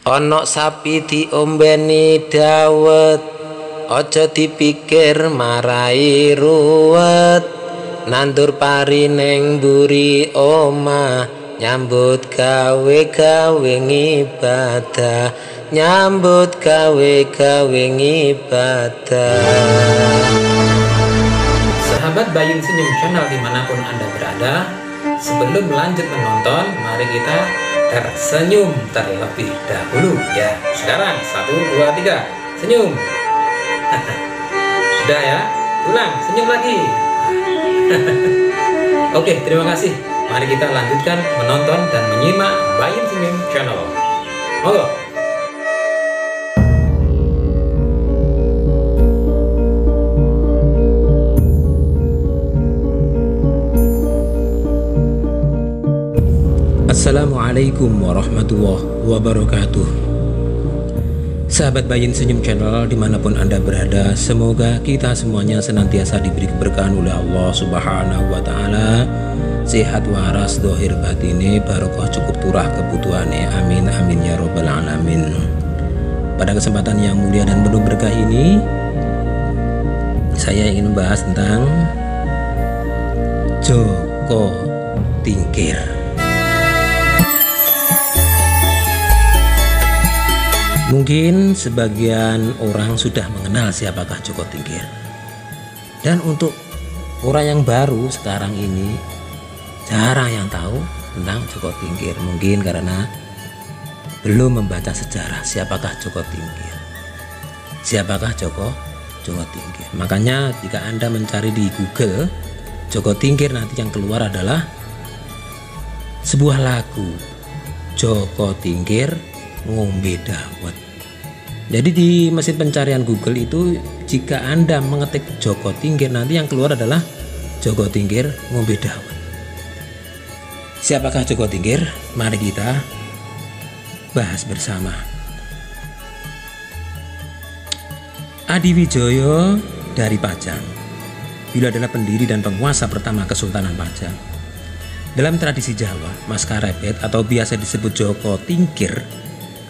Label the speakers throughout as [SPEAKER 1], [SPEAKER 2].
[SPEAKER 1] Ana sapi diombeni dawet, aja dipikir marai ruwet. Nandur pari neng mburi omah, nyambut gawe ngibadah, nyambut gawe ngibadah.
[SPEAKER 2] Sahabat Bayun Senyum Channel dimanapun Anda berada, sebelum lanjut menonton, mari kita tersenyum terlebih dahulu ya. Sekarang 1, 2, 3 senyum. Sudah ya, ulang senyum lagi. Oke, terima kasih. Mari kita lanjutkan menonton dan menyimak Bayun Senyum Channel. Monggo. Assalamualaikum warahmatullahi wabarakatuh. Sahabat Bayun Senyum Channel dimanapun Anda berada, semoga kita semuanya senantiasa diberi keberkahan oleh Allah Subhanahu wa Ta'ala, sehat waras dohir batine, barokah cukup turah kebutuhannya, amin amin ya robbal alamin. Pada kesempatan yang mulia dan penuh berkah ini, saya ingin membahas tentang Joko Tingkir. Mungkin sebagian orang sudah mengenal siapakah Joko Tingkir. Dan untuk orang yang baru sekarang ini jarang yang tahu tentang Joko Tingkir. Mungkin karena belum membaca sejarah siapakah Joko Tingkir. Siapakah Joko Tingkir. Makanya jika Anda mencari di Google Joko Tingkir, nanti yang keluar adalah sebuah lagu, Joko Tingkir ngombe dawet. Jadi di mesin pencarian Google itu, jika Anda mengetik Joko Tingkir, nanti yang keluar adalah Joko Tingkir ngombe dawet. Siapakah Joko Tingkir? Mari kita bahas bersama. Adiwijoyo dari Pajang. Beliau adalah pendiri dan penguasa pertama Kesultanan Pajang. Dalam tradisi Jawa, Mas Karebet atau biasa disebut Joko Tingkir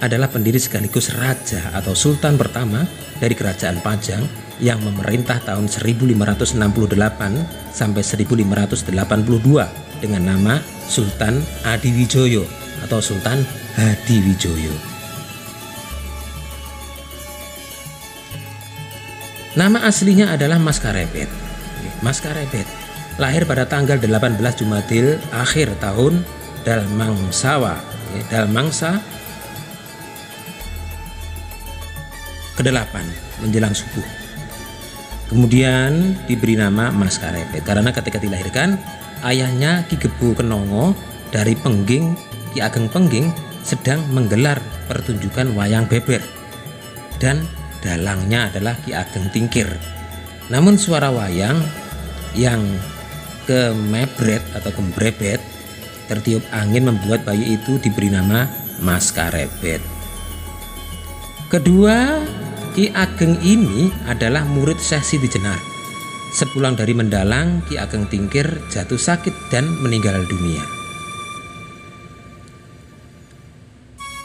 [SPEAKER 2] adalah pendiri sekaligus raja atau sultan pertama dari kerajaan Pajang yang memerintah tahun 1568 sampai 1582 dengan nama Sultan Adiwijoyo atau Sultan Hadiwijoyo. Nama aslinya adalah Mas Karebet. Mas Karebet lahir pada tanggal 18 Jumadil akhir tahun Dalmangsa ke-8 menjelang subuh. Kemudian diberi nama Mas Karebet karena ketika dilahirkan ayahnya Ki Gebo Kenongo dari Pengging, Ki Ageng Pengging, sedang menggelar pertunjukan wayang beber dan dalangnya adalah Ki Ageng Tingkir. Namun suara wayang yang kemebret atau kembrebet tertiup angin membuat bayi itu diberi nama Mas Karebet. Kedua, Ki Ageng ini adalah murid Syekh Siti Jenar. Sepulang dari mendalang, Ki Ageng Tingkir jatuh sakit dan meninggal dunia.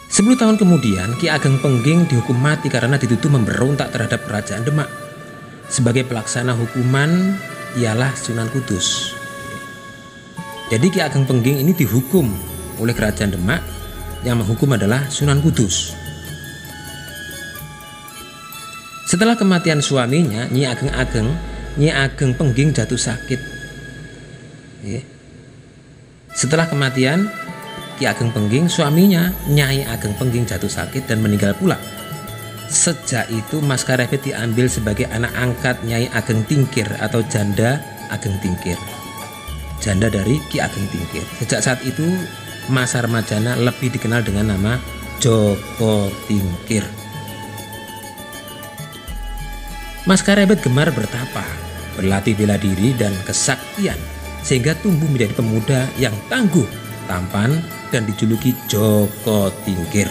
[SPEAKER 2] 10 tahun kemudian, Ki Ageng Pengging dihukum mati karena dituduh memberontak terhadap Kerajaan Demak. Sebagai pelaksana hukuman ialah Sunan Kudus. Jadi Ki Ageng Pengging ini dihukum oleh Kerajaan Demak, yang menghukum adalah Sunan Kudus. Setelah kematian suaminya, Nyi Ageng Pengging jatuh sakit. Setelah kematian Ki Ageng Pengging, suaminya Nyai Ageng Pengging jatuh sakit dan meninggal pula. Sejak itu Mas Karebet diambil sebagai anak angkat Nyai Ageng Tingkir atau janda Ageng Tingkir. Janda dari Ki Ageng Tingkir. Sejak saat itu masa remajanya lebih dikenal dengan nama Joko Tingkir. Mas Karebet gemar bertapa, berlatih bela diri dan kesaktian, sehingga tumbuh menjadi pemuda yang tangguh, tampan, dan dijuluki Joko Tingkir.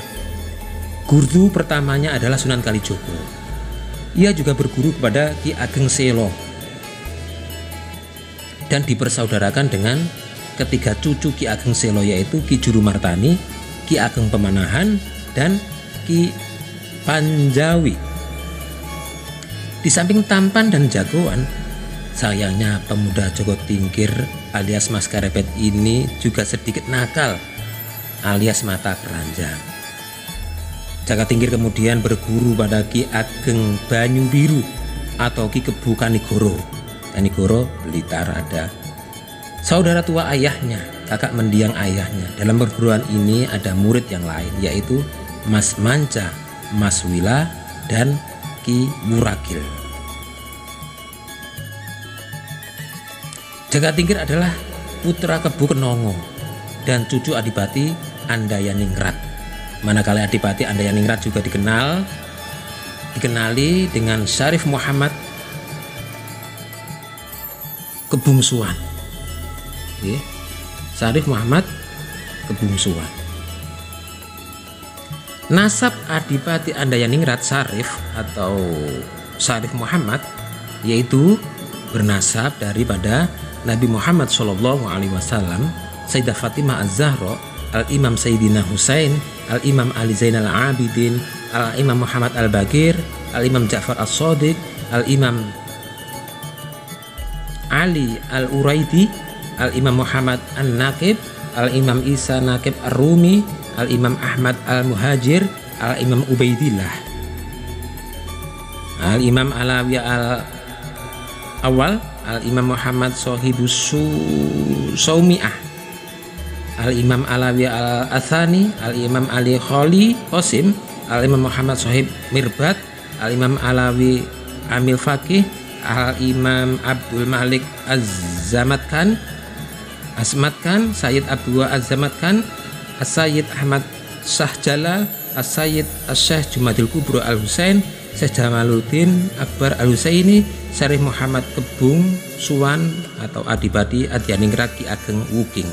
[SPEAKER 2] Guru pertamanya adalah Sunan Kalijogo. Ia juga berguru kepada Ki Ageng Selo dan dipersaudarakan dengan ketiga cucu Ki Ageng Selo, yaitu Ki Juru Martani, Ki Ageng Pemanahan, dan Ki Panjawi. Di samping tampan dan jagoan, sayangnya pemuda Joko Tingkir alias Mas Karepet ini juga sedikit nakal alias mata keranjang. Jaka Tingkir kemudian berguru pada Ki Ageng Banyu Biru atau Ki Kebu Kanigoro. Kanigoro Blitar ada. Saudara tua ayahnya, kakak mendiang ayahnya. Dalam perguruan ini ada murid yang lain, yaitu Mas Manca, Mas Wila, dan Ki Muragil. Jaka Tingkir adalah putra Kebu Kenongo dan cucu Adipati Andayaningrat. Manakala Adipati Andayaningrat juga dikenali dengan Syarif Muhammad Kebungsuan. Syarif Muhammad Kebungsuan. Nasab Adipati Andayaningrat Syarif atau Syarif Muhammad yaitu bernasab daripada Nabi Muhammad SAW, Sayyidah Fatimah Az-Zahra, Al-Imam Sayyidina Husain, Al-Imam Ali Zainal Abidin, Al-Imam Muhammad Al-Bagir, Al-Imam Ja'far As-Shadiq, Al-Imam Ali Al-Uraidi, Al-Imam Muhammad An-Naqib, Al-Imam Isa Naqib Ar-Rumi, Al-Imam Ahmad Al-Muhajir, Al-Imam Ubaidillah, Al-Imam Alawiyah Al-Awal, Al-Imam Muhammad Sohibus Saumi'ah, Al-Imam Alawiyah Al-Athani, Al-Imam Ali Kholi Qasim, Al-Imam Muhammad Sohib Mirbat, Al-Imam Alawi Amil Faqih, Al-Imam Abdul Malik Az-Zamatkan, Sayyid Abdul Az-Zamatkan, As-Sayyid Ahmad Shah Jalal, As-Sayyid As-Syekh Jumadil Kubro Al-Husain, Syekh Jamaluddin Akbar Al-Husaini, Syarif Muhammad Kebung Suwan atau Adipati Adyaningrat Ki Ageng Wuking.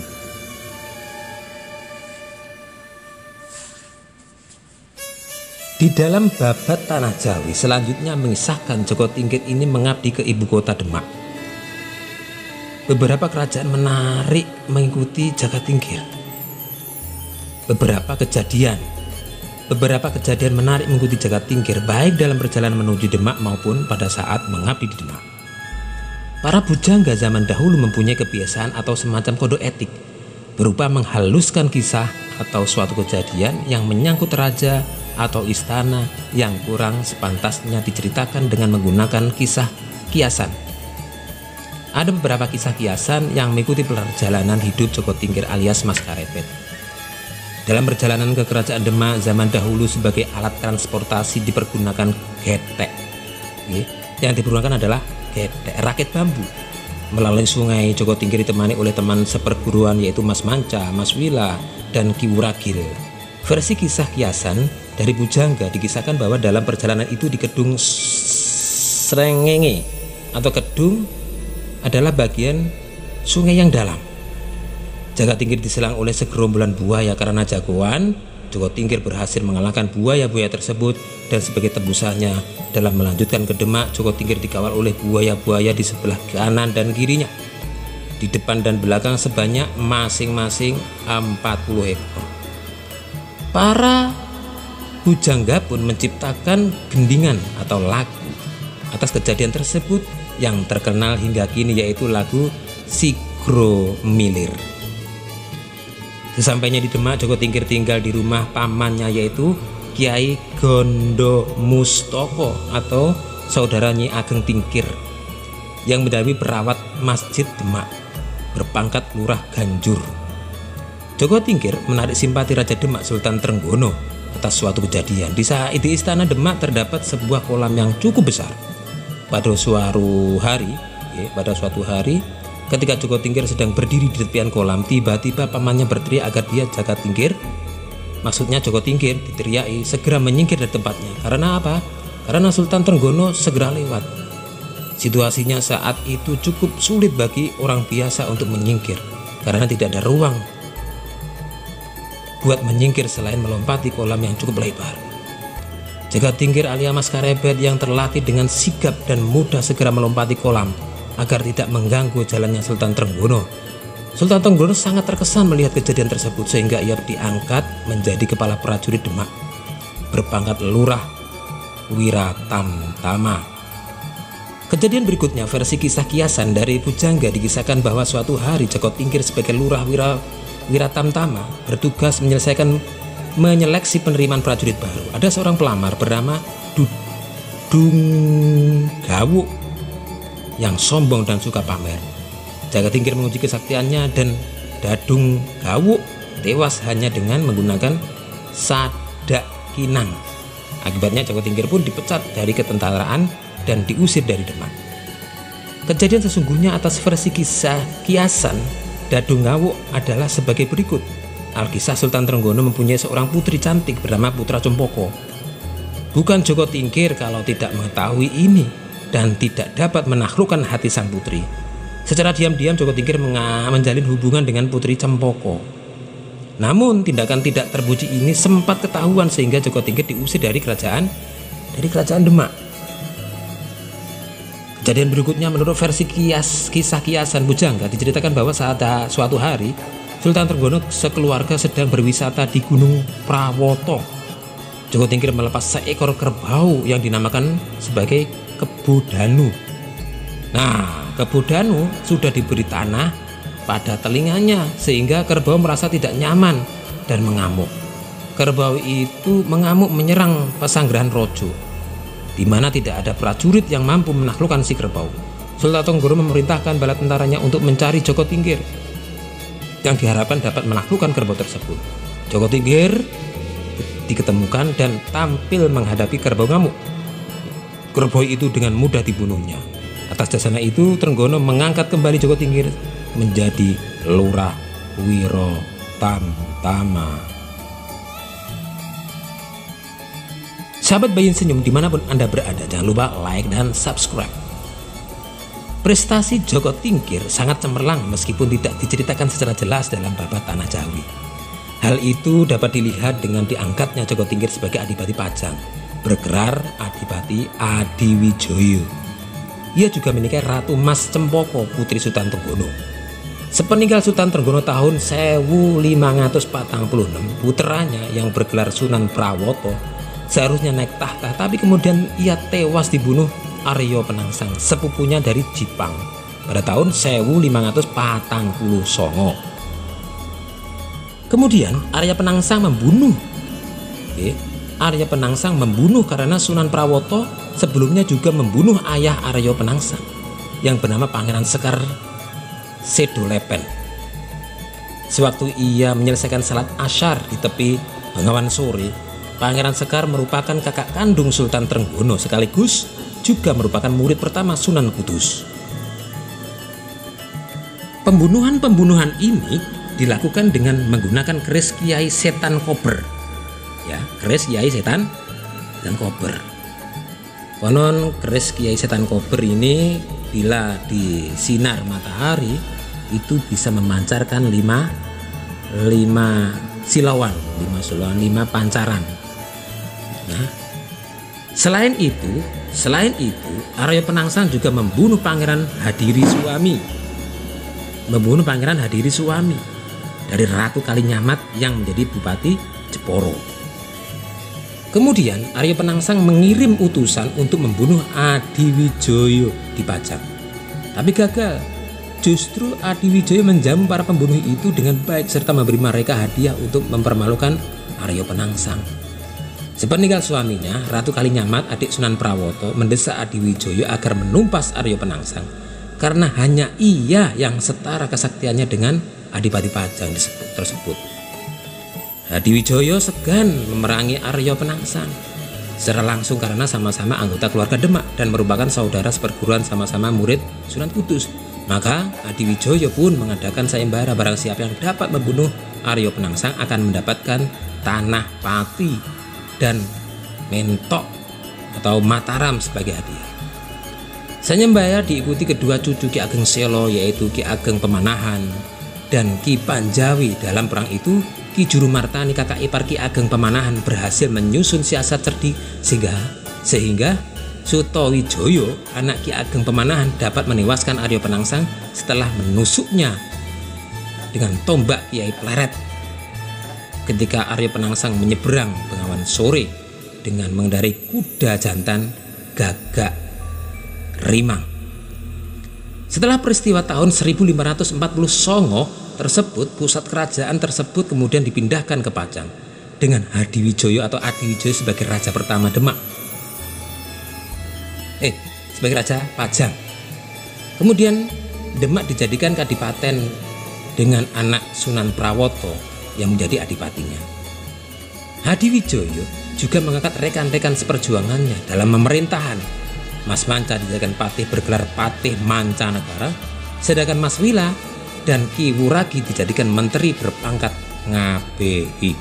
[SPEAKER 2] Di dalam babat Tanah Jawi selanjutnya mengisahkan Joko Tingkir ini mengabdi ke ibu kota Demak. Beberapa kerajaan menarik mengikuti Jaka Tingkir. Beberapa kejadian menarik mengikuti Jaka Tingkir baik dalam perjalanan menuju Demak maupun pada saat mengabdi di Demak. Para bujangga zaman dahulu mempunyai kebiasaan atau semacam kode etik berupa menghaluskan kisah atau suatu kejadian yang menyangkut raja atau istana yang kurang sepantasnya diceritakan dengan menggunakan kisah kiasan. Ada beberapa kisah kiasan yang mengikuti perjalanan hidup Joko Tingkir alias Mas Karepet. Dalam perjalanan ke kerajaan Demak zaman dahulu sebagai alat transportasi dipergunakan getek. Yang dipergunakan adalah getek, rakit bambu. Melalui sungai Joko Tingkir ditemani oleh teman seperguruan yaitu Mas Manca, Mas Wila, dan Ki Muragil. Versi kisah kiasan dari bujangga dikisahkan bahwa dalam perjalanan itu di Kedung Srengenge atau Kedung adalah bagian sungai yang dalam. Jaka Tingkir diserang oleh segerombolan buaya. Karena jagoan, Joko Tingkir berhasil mengalahkan buaya-buaya tersebut dan sebagai tebusannya dalam melanjutkan ke Demak, Joko Tingkir dikawal oleh buaya-buaya di sebelah kanan dan kirinya. Di depan dan belakang sebanyak masing-masing 40 ekor. Para bujangga pun menciptakan gendingan atau lagu atas kejadian tersebut yang terkenal hingga kini yaitu lagu Sigro Milir. Sesampainya di Demak, Joko Tingkir tinggal di rumah pamannya yaitu Kiai Gondo Mustoko atau saudara Nyi Ageng Tingkir yang menjadi perawat Masjid Demak berpangkat Lurah Ganjur. Joko Tingkir menarik simpati Raja Demak Sultan Trenggono atas suatu kejadian. Di saat di Istana Demak terdapat sebuah kolam yang cukup besar. Pada suatu hari ketika Joko Tingkir sedang berdiri di tepian kolam, tiba-tiba pamannya berteriak agar dia Jaka Tingkir, maksudnya Joko Tingkir, diteriaki segera menyingkir dari tempatnya. Karena apa? Karena Sultan Trenggono segera lewat. Situasinya saat itu cukup sulit bagi orang biasa untuk menyingkir karena tidak ada ruang buat menyingkir selain melompati kolam yang cukup lebar. Jaka Tingkir alias Mas Karepet yang terlatih dengan sigap dan mudah segera melompati kolam agar tidak mengganggu jalannya Sultan Trenggono. Sultan Trenggono sangat terkesan melihat kejadian tersebut sehingga ia diangkat menjadi kepala prajurit Demak. berpangkat lurah Wiratamtama. Kejadian berikutnya versi kisah kiasan dari Pujangga dikisahkan bahwa suatu hari Joko Tingkir sebagai lurah Wiratamtama bertugas menyeleksi penerimaan prajurit baru. Ada seorang pelamar bernama Dunggawu yang sombong dan suka pamer. Jaka Tingkir menguji kesaktiannya dan Dadunggawu tewas hanya dengan menggunakan sadak kinang. Akibatnya Joko Tingkir pun dipecat dari ketentaraan dan diusir dari Demak. Kejadian sesungguhnya atas versi kisah kiasan Dadunggawu adalah sebagai berikut. Alkisah Sultan Trenggono mempunyai seorang putri cantik bernama Putra Cempoko. Bukan Joko Tingkir kalau tidak mengetahui ini dan tidak dapat menaklukkan hati sang putri. Secara diam-diam Joko Tingkir menjalin hubungan dengan Putri Cempoko. Namun tindakan tidak terpuji ini sempat ketahuan sehingga Joko Tingkir diusir dari kerajaan Demak. Kejadian berikutnya menurut versi kisah kiasan Pujangga diceritakan bahwa saat suatu hari Sultan Trenggono sekeluarga sedang berwisata di Gunung Prawoto. Joko Tingkir melepas seekor kerbau yang dinamakan sebagai Kebo Danu. Nah, Kebo Danu sudah diberi tanah pada telinganya sehingga kerbau merasa tidak nyaman dan mengamuk. Kerbau itu mengamuk menyerang Pesanggerahan Rojo, di mana tidak ada prajurit yang mampu menaklukkan si kerbau. Sultan Trenggono memerintahkan bala tentaranya untuk mencari Joko Tingkir yang diharapkan dapat menaklukkan kerbau tersebut. Joko Tingkir diketemukan dan tampil menghadapi kerbau ngamuk. Kerbau itu dengan mudah dibunuhnya. Atas dasarnya itu Trenggono mengangkat kembali Joko Tingkir menjadi lurah Wiratamtama. Sahabat Bayin Senyum dimanapun Anda berada, jangan lupa like dan subscribe. Prestasi Joko Tingkir sangat cemerlang meskipun tidak diceritakan secara jelas dalam babat Tanah Jawi. Hal itu dapat dilihat dengan diangkatnya Joko Tingkir sebagai Adipati Pajang, bergelar Adipati Adiwijoyo. Ia juga menikahi Ratu Mas Cempoko, putri Sultan Trenggono. Sepeninggal Sultan Trenggono tahun 1546, puteranya yang bergelar Sunan Prawoto seharusnya naik tahta, tapi kemudian ia tewas dibunuh Arya Penangsang, sepupunya dari Jipang pada tahun 1549. Kemudian Arya Penangsang membunuh karena Sunan Prawoto sebelumnya juga membunuh ayah Arya Penangsang yang bernama Pangeran Sekar Sedolepen. Sewaktu ia menyelesaikan salat asyar di tepi Bengawan Sore, Pangeran Sekar merupakan kakak kandung Sultan Trenggono sekaligus juga merupakan murid pertama Sunan Kudus. Pembunuhan ini dilakukan dengan menggunakan keris Kiai Setan Kober. Ya, keris Kiai Setan dan Kober. Konon keris Kiai Setan Kober ini bila disinar matahari itu bisa memancarkan 5 pancaran. Nah, selain itu Arya Penangsang juga membunuh Pangeran Hadiri Suami dari Ratu Kalinyamat yang menjadi Bupati Jeporo. Kemudian Arya Penangsang mengirim utusan untuk membunuh Adiwijoyo di Pajang, tapi gagal. Justru Adiwijoyo menjamu para pembunuh itu dengan baik serta memberi mereka hadiah untuk mempermalukan Arya Penangsang. Sepeninggal suaminya, Ratu Kalinyamat, adik Sunan Prawoto, mendesak Adiwijoyo agar menumpas Arya Penangsang karena hanya ia yang setara kesaktiannya dengan Adipati Pajang tersebut. Adiwijoyo segan memerangi Arya Penangsang secara langsung karena sama-sama anggota keluarga Demak dan merupakan saudara seperguruan, sama-sama murid Sunan Kudus. Maka Adiwijoyo pun mengadakan sayembara, barang siapa yang dapat membunuh Arya Penangsang akan mendapatkan tanah Pati dan Mentok atau Mataram sebagai hadiah. Sayembara diikuti kedua cucu Ki Ageng Selo, yaitu Ki Ageng Pemanahan dan Ki Panjawi. Dalam perang itu Ki Jurumartani, kakak ipar Ki Ageng Pemanahan, berhasil menyusun siasat cerdik sehingga Sutowijoyo, anak Ki Ageng Pemanahan, dapat menewaskan Arya Penangsang setelah menusuknya dengan tombak Kiai Pleret ketika Arya Penangsang menyeberang Bengawan Sore dengan mengendarai kuda jantan Gagak Rimang. Setelah peristiwa tahun 1540 Songo tersebut, pusat kerajaan tersebut kemudian dipindahkan ke Pajang dengan Hadiwijoyo atau Adiwijoyo sebagai raja pertama Demak. Sebagai raja Pajang. Kemudian Demak dijadikan kadipaten dengan anak Sunan Prawoto yang menjadi adipatinya. Hadiwijoyo juga mengangkat rekan-rekan seperjuangannya dalam pemerintahan. Mas Manca dijadikan patih bergelar Patih Mancanegara, sedangkan Mas Wila dan Ki Wuragi dijadikan menteri berpangkat Ngabehi.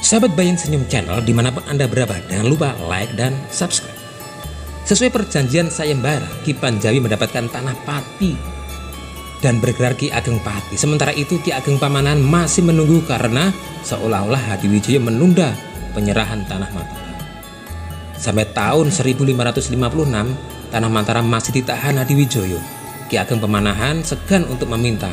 [SPEAKER 2] Sahabat Bayang Senyum Channel dimanapun Anda berada, jangan lupa like dan subscribe. Sesuai perjanjian sayembara, Ki Panjawi mendapatkan tanah Pati dan bergelar Ki Ageng Pati. Sementara itu Ki Ageng Pamanahan masih menunggu karena seolah-olah Hadiwijoyo menunda penyerahan tanah Mataram. Sampai tahun 1556 tanah Mataram masih ditahan Hadiwijoyo. Ki Ageng Pamanahan segan untuk meminta.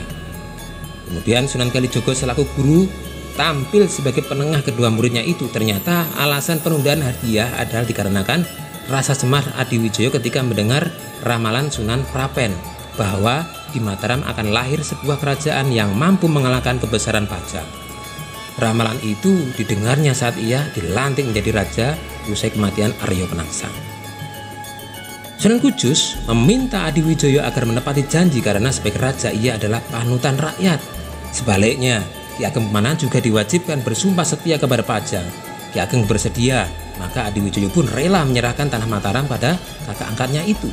[SPEAKER 2] Kemudian Sunan Kalijogo selaku guru tampil sebagai penengah kedua muridnya itu. Ternyata alasan penundaan hadiah adalah dikarenakan rasa cemas Hadiwijoyo ketika mendengar ramalan Sunan Prapen bahwa di Mataram akan lahir sebuah kerajaan yang mampu mengalahkan kebesaran Pajang. Ramalan itu didengarnya saat ia dilantik menjadi raja usai kematian Arya Penangsang. Sunan Kudus meminta Hadiwijoyo agar menepati janji karena sebagai raja ia adalah panutan rakyat. Sebaliknya, Ki Ageng Pamanahan juga diwajibkan bersumpah setia kepada Pajang. Ki Ageng bersedia, maka Hadiwijoyo pun rela menyerahkan tanah Mataram pada kakak angkatnya itu.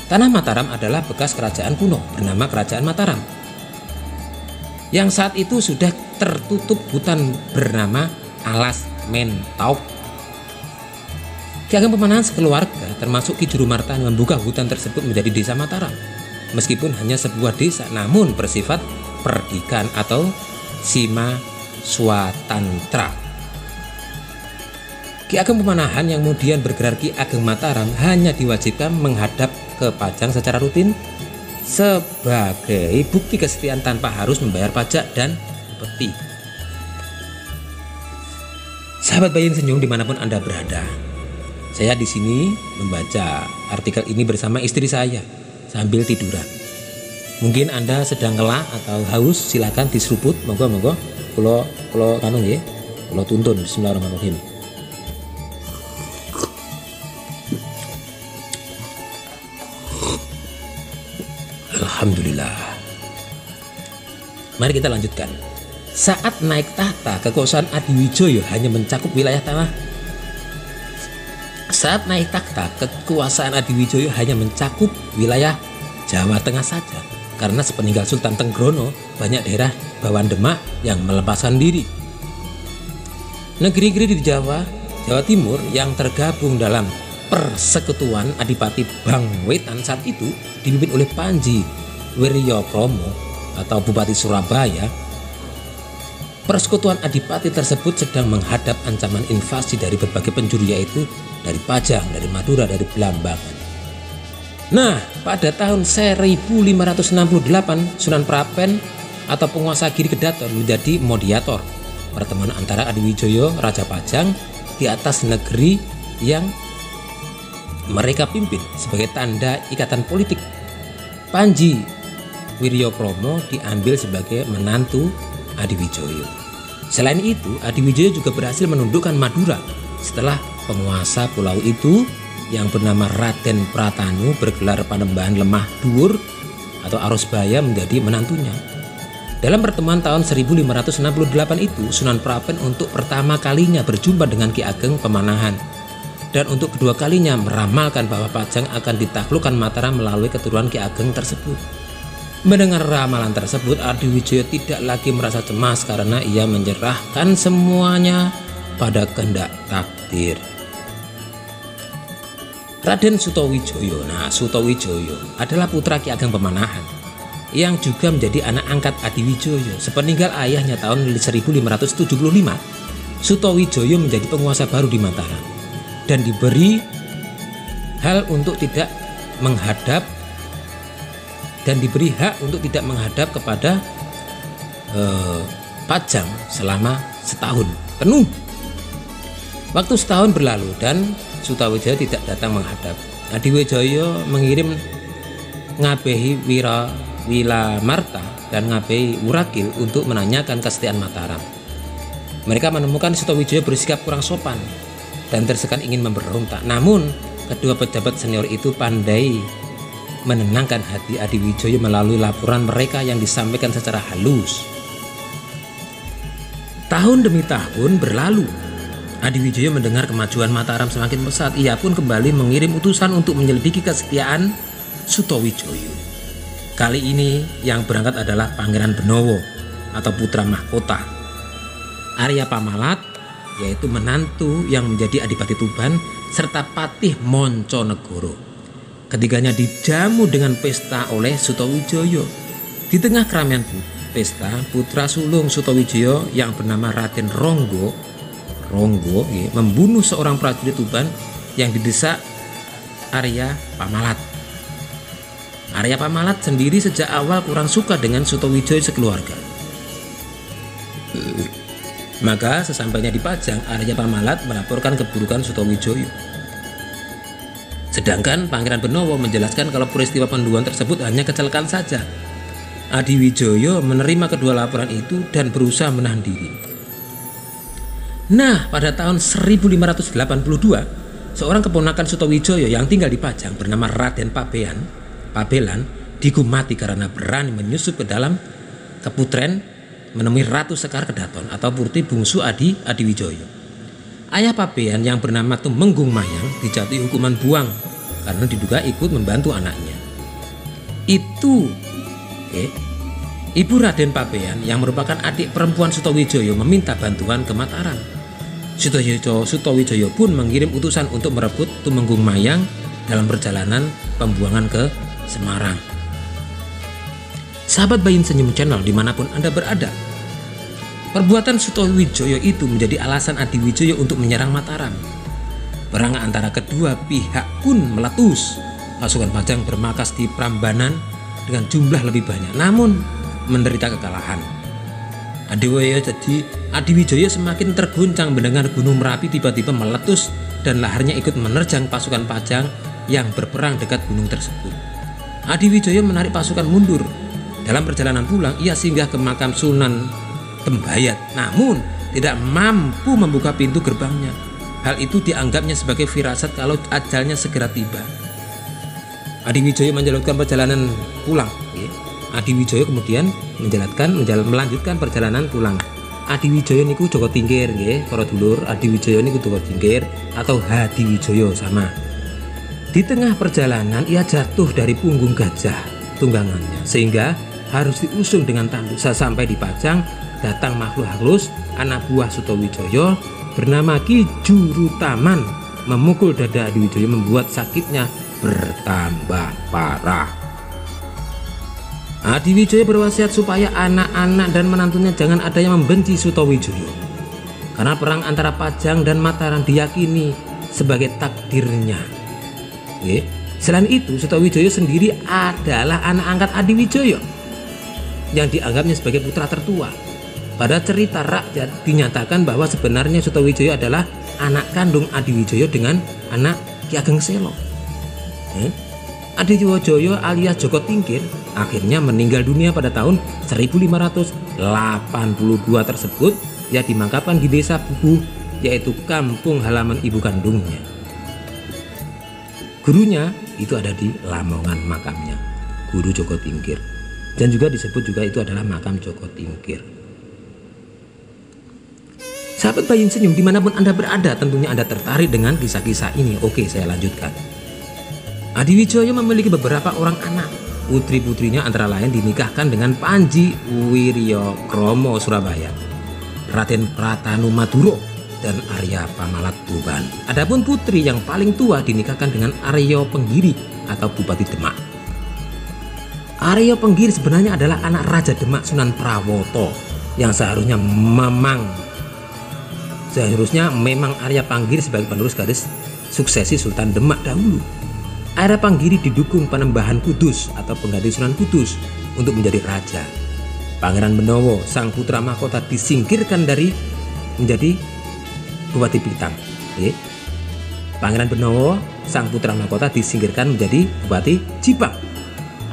[SPEAKER 2] Tanah Mataram adalah bekas kerajaan kuno bernama Kerajaan Mataram, yang saat itu sudah tertutup hutan bernama Alas Mentaup. Ki Ageng Pamanahan sekeluarga termasuk Ki Jurumartani membuka hutan tersebut menjadi desa Mataram. Meskipun hanya sebuah desa, namun bersifat perdikan atau sima swatantra. Ki Ageng Pamanahan yang kemudian bergelar Ki Ageng Mataram hanya diwajibkan menghadap ke Pajang secara rutin sebagai bukti kesetiaan tanpa harus membayar pajak dan peti. Sahabat Bayang Senyum dimanapun Anda berada, saya di sini membaca artikel ini bersama istri saya sambil tiduran. Mungkin Anda sedang kelak atau haus, silakan diseruput, monggo kula kanu nggih, kula tuntun. Bismillahirrahmanirrahim. Alhamdulillah. Mari kita lanjutkan. Saat naik tahta, kekuasaan Hadiwijoyo hanya mencakup wilayah tanah. Saat naik tahta, kekuasaan Hadiwijoyo hanya mencakup wilayah Jawa Tengah saja. Karena sepeninggal Sultan Tenggrono, banyak daerah bawaan Demak yang melepaskan diri. Negeri-negeri di Jawa Timur yang tergabung dalam Persekutuan Adipati Bangwetan saat itu dipimpin oleh Panji Wiryokromo atau Bupati Surabaya. Persekutuan Adipati tersebut sedang menghadap ancaman invasi dari berbagai penjuru, yaitu dari Pajang, dari Madura, dari Blambangan. Nah, pada tahun 1568 Sunan Prapen atau penguasa Giri Kedaton menjadi mediator pertemuan antara Hadiwijoyo, Raja Pajang, di atas negeri yang mereka pimpin sebagai tanda ikatan politik. Panji Wiryokromo diambil sebagai menantu Hadiwijoyo. Selain itu, Hadiwijoyo juga berhasil menundukkan Madura setelah penguasa pulau itu yang bernama Raden Pratanu bergelar Panembahan Lemah Dhuwur atau Arosbaya menjadi menantunya. Dalam pertemuan tahun 1568 itu, Sunan Prapen untuk pertama kalinya berjumpa dengan Ki Ageng Pamanahan dan untuk kedua kalinya meramalkan bahwa Pajang akan ditaklukkan Mataram melalui keturunan Ki Ageng tersebut. Mendengar ramalan tersebut, Hadiwijoyo tidak lagi merasa cemas karena ia menyerahkan semuanya pada kehendak takdir. Raden Sutowijoyo. Nah, Sutowijoyo adalah putra Ki Ageng Pamanahan yang juga menjadi anak angkat Hadiwijoyo. Sepeninggal ayahnya tahun 1575, Sutowijoyo menjadi penguasa baru di Mataram dan diberi hak untuk tidak menghadap kepada Pajang selama setahun penuh. Waktu setahun berlalu dan Sutawijaya tidak datang menghadap. Adiwijaya mengirim ngabehi Wilamarta dan ngabehi Wurakil untuk menanyakan kesetiaan Mataram. Mereka menemukan Sutawijaya bersikap kurang sopan dan tersekan ingin memberontak. Namun kedua pejabat senior itu pandai menenangkan hati Adiwijaya melalui laporan mereka yang disampaikan secara halus. Tahun demi tahun berlalu. Adiwijaya mendengar kemajuan Mataram semakin pesat. Ia pun kembali mengirim utusan untuk menyelidiki kesetiaan Sutawijaya. Kali ini yang berangkat adalah Pangeran Benowo atau putra mahkota. Arya Pamalat yaitu menantu yang menjadi Adipati Tuban serta Patih Monconegoro. Ketiganya dijamu dengan pesta oleh Sutawijaya. Di tengah keramaian pesta, putra sulung Sutawijaya yang bernama Raden Ronggo membunuh seorang prajurit Tuban yang didesak Arya Pamalat. Arya Pamalat sendiri sejak awal kurang suka dengan Sutawijaya sekeluarga. Maka sesampainya di Pajang, Arya Pamalat melaporkan keburukan Sutawijaya. Sedangkan Pangeran Benowo menjelaskan kalau peristiwa pembunuhan tersebut hanya kecelakaan saja. Adiwijaya menerima kedua laporan itu dan berusaha menahan diri. Nah, pada tahun 1582, seorang keponakan Sutawijaya yang tinggal di Pajang bernama Raden Pabelan dihukum mati karena berani menyusup ke dalam keputren menemui Ratu Sekar Kedaton atau putri bungsu Adiwijaya. Ayah Pabean yang bernama Tumenggung Mayang dijatuhi hukuman buang karena diduga ikut membantu anaknya. Ibu Raden Pabean yang merupakan adik perempuan Sutawijaya meminta bantuan ke Mataram. Sutawijaya pun mengirim utusan untuk merebut Tumenggung Mayang dalam perjalanan pembuangan ke Semarang. Sahabat Bayin Senyum Channel dimanapun Anda berada, perbuatan Sutawijaya itu menjadi alasan Adiwijaya untuk menyerang Mataram. Perang antara kedua pihak pun meletus. Pasukan Pajang bermarkas di Prambanan dengan jumlah lebih banyak, namun menderita kekalahan. Adiwijaya semakin terguncang mendengar Gunung Merapi tiba-tiba meletus dan laharnya ikut menerjang pasukan Pajang yang berperang dekat gunung tersebut. Adiwijaya menarik pasukan mundur. Dalam perjalanan pulang, ia singgah ke makam Sunan Tembayat, namun tidak mampu membuka pintu gerbangnya. Hal itu dianggapnya sebagai firasat kalau ajalnya segera tiba. Adiwijaya menjalankan perjalanan pulang. Adiwijaya kemudian melanjutkan perjalanan pulang. Adiwijaya niku Joko Tingkir nggih, para dulur. Adiwijaya niku Joko Tingkir atau Hadiwijaya sama. Di tengah perjalanan ia jatuh dari punggung gajah tunggangannya sehingga harus diusung dengan tanduk. Sampai di Pajang datang makhluk halus anak buah Sutawijaya bernama Ki Jurutaman memukul dada Adiwijaya membuat sakitnya bertambah parah. Adiwijaya berwasiat supaya anak-anak dan menantunya jangan ada yang membenci Sutawijaya karena perang antara Pajang dan Mataram diyakini sebagai takdirnya. Selain itu, Sutawijaya sendiri adalah anak angkat Adiwijaya yang dianggapnya sebagai putra tertua. Pada cerita rakyat dinyatakan bahwa sebenarnya Sutawijaya adalah anak kandung Adiwijaya dengan anak Ki Ageng Selo. Adiwijaya alias Joko Tingkir akhirnya meninggal dunia pada tahun 1582 tersebut. Ia dimakamkan di desa Bubuh, yaitu kampung halaman ibu kandungnya. Gurunya itu ada di Lamongan makamnya, Guru Joko Tingkir, dan juga disebut juga itu adalah makam Joko Tingkir. Sahabat Bayin Senyum dimanapun Anda berada, tentunya Anda tertarik dengan kisah-kisah ini. Oke, saya lanjutkan. Adiwijaya memiliki beberapa orang anak. Putri-putrinya antara lain dinikahkan dengan Panji Wiryokromo Surabaya, Raden Pratanu Maduro, dan Arya Pamalat Tuban. Adapun putri yang paling tua dinikahkan dengan Arya Penggiri atau Bupati Demak. Arya Penggiri sebenarnya adalah anak Raja Demak Sunan Prawoto yang seharusnya memang Arya Penggiri sebagai penerus garis suksesi Sultan Demak dahulu. Arya Penggiri didukung Panembahan Kudus atau pengganti Sunan Kudus untuk menjadi raja. Pangeran Benowo sang putra mahkota disingkirkan dari menjadi Bupati Blitar. Pangeran Benowo sang putra mahkota disingkirkan menjadi Bupati Jipang.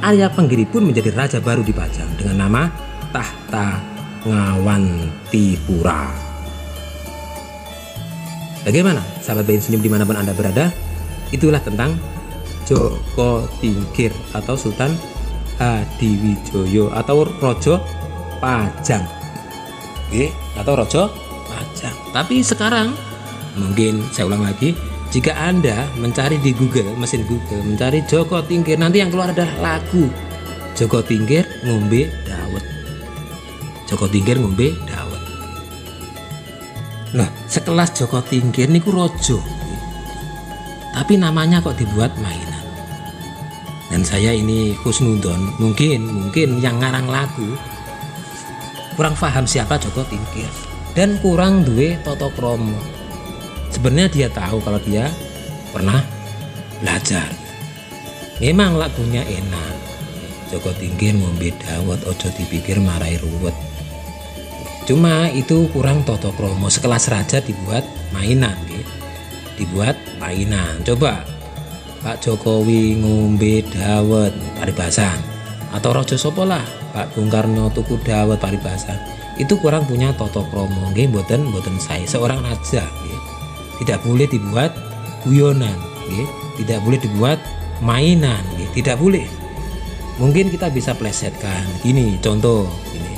[SPEAKER 2] Arya Penggiri pun menjadi raja baru di Pajang dengan nama Tahta Ngawantipura. Bagaimana sahabat Bayin Senyum dimanapun Anda berada? Itulah tentang Joko Tingkir atau Sultan Hadiwijoyo atau Rojo Pajang, atau Rojo Pajang. Tapi sekarang mungkin saya ulang lagi, jika Anda mencari di Google, mesin Google, mencari Joko Tingkir, nanti yang keluar adalah lagu Joko Tingkir ngombe dawet. Joko Tingkir ngombe dawet. Nah, sekelas Joko Tingkir niku rojo, tapi namanya kok dibuat mainan. Dan saya ini khusnudon, mungkin yang ngarang lagu kurang paham siapa Joko Tingkir dan kurang duwe toto kromo. Sebenarnya dia tahu kalau dia pernah belajar. Memang lagunya enak. Joko Tingkir ngombe dawet, ojo dipikir marai ruwet. Cuma itu kurang toto kromo. Sekelas raja dibuat mainan, dibuat mainan. Coba Pak Jokowi ngombe dawet paribasan, atau Rojo sopo lah Pak Bung Karno tuku dawet paribasan. Itu kurang punya toto kromo, mboten saya seorang raja, tidak boleh dibuat guyonan, tidak boleh dibuat mainan, tidak boleh. Mungkin kita bisa plesetkan gini, contoh ini,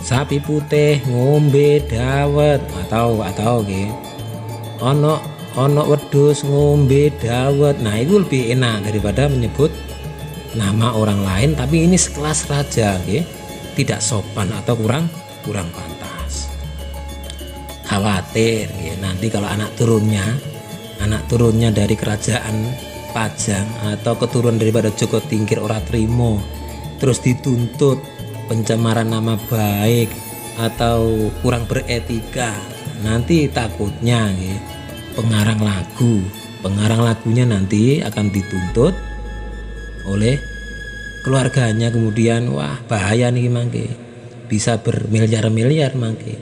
[SPEAKER 2] sapi putih ngombe dawet, atau ono wedhus ngombe dawet. Nah, itu lebih enak daripada menyebut nama orang lain, tapi ini sekelas raja, tidak sopan atau kurang pantas. Khawatir nanti kalau anak turunnya dari kerajaan Pajang atau keturunan daripada Joko Tingkir ora trimo, terus dituntut pencemaran nama baik atau kurang beretika, nanti takutnya pengarang lagunya nanti akan dituntut oleh keluarganya, kemudian wah bahaya nih mangke, bisa bermiliar-miliar mangke.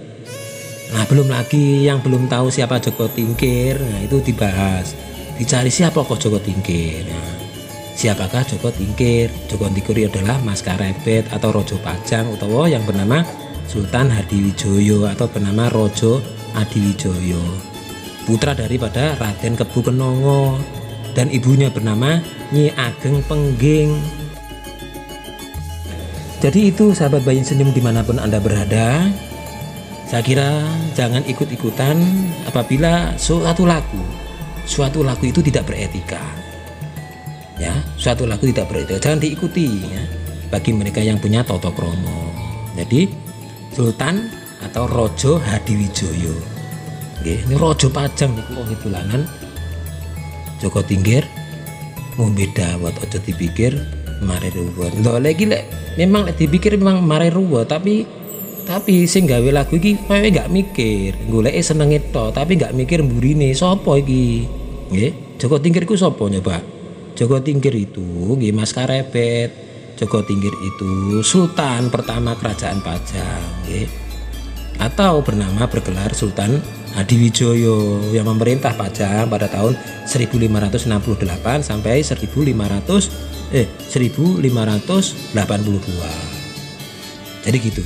[SPEAKER 2] Nah, belum lagi yang belum tahu siapa Joko Tingkir, nah itu dibahas, dicari siapa kok Joko Tingkir. Nah, siapakah Joko Tingkir? Joko Tingkir adalah Maskarebet atau Rojo Pajang utawa yang bernama Sultan Hadiwijoyo atau bernama Rojo Hadiwijoyo, putra daripada Raden Kebu Kenongo dan ibunya bernama Nyi Ageng Pengging. Jadi itu sahabat Bayin Senyum dimanapun Anda berada, saya kira jangan ikut-ikutan apabila suatu lagu itu tidak beretika, suatu lagu tidak beretika, jangan diikuti bagi mereka yang punya toto kromo. Jadi Sultan atau Rojo Hadiwijoyo, ini Rojo Pajang niku wong dolanan Joko Tingkir ngombe dawet, ojo dipikir marai ruwet. Lho lagi memang dipikir memang marai ruwet, tapi sing gawe lagu iki kowe gak mikir, goleke senenge tok tapi gak mikir mburine sapa iki. Joko Tingkir ku sapa nyoba? Joko Tingkir itu nggih Maskarebet. Joko Tingkir itu sultan pertama kerajaan Pajang, atau bergelar Sultan Hadiwijoyo yang memerintah Pajang pada tahun 1568 sampai 1582. Jadi gitu,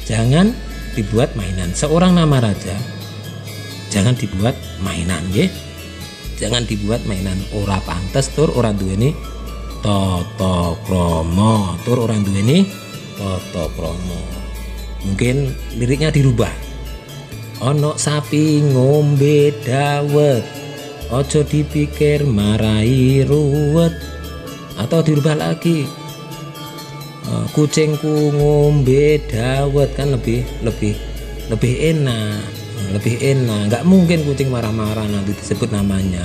[SPEAKER 2] jangan dibuat mainan. Seorang nama raja jangan dibuat mainan, jangan dibuat mainan. Ora pantes tur orang duweni toto kromo, Mungkin liriknya dirubah. Ono sapi ngombe dawet, ojo dipikir marai ruwet. Atau dirubah lagi, kucingku ngombe dawet, kan lebih enak, nggak mungkin kucing marah-marah nanti disebut namanya,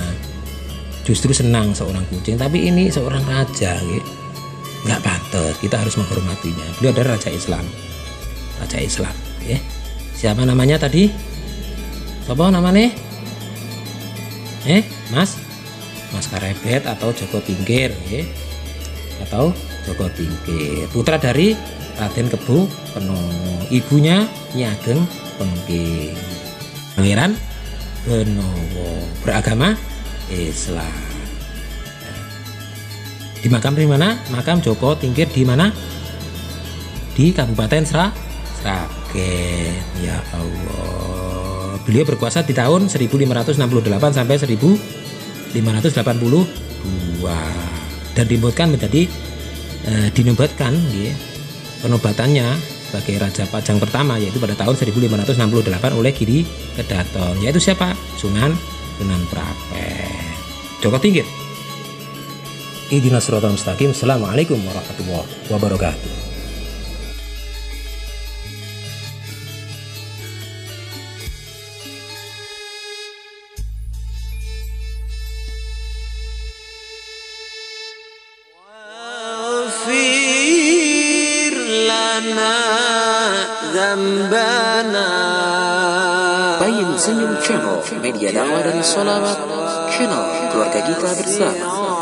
[SPEAKER 2] justru senang seorang kucing. Tapi ini seorang raja, nggak pantas, kita harus menghormatinya. Beliau adalah raja Islam, siapa namanya tadi? Siapa namanya? Maskarebet atau Joko Tingkir, atau Joko Tingkir, putra dari Raden Kebu Penowo, ibunya Nyi Ageng Pengking. Pangeran Benowo, beragama Islam. Di makam di mana? Makam Joko Tingkir di mana? Di Kabupaten Sragen. Ya Allah. Beliau berkuasa di tahun 1568 sampai 1582 dan dinobatkan ya, penobatannya sebagai Raja Pajang pertama yaitu pada tahun 1568 oleh Giri Kedaton, yaitu siapa? Sunan Prapen. Joko Tingkir. Ihdinas siratal mustaqim. Assalamualaikum warahmatullahi wabarakatuh.
[SPEAKER 3] Bayin Senyum Channel, media dakwah dan sholawat, channel keluarga kita bersama.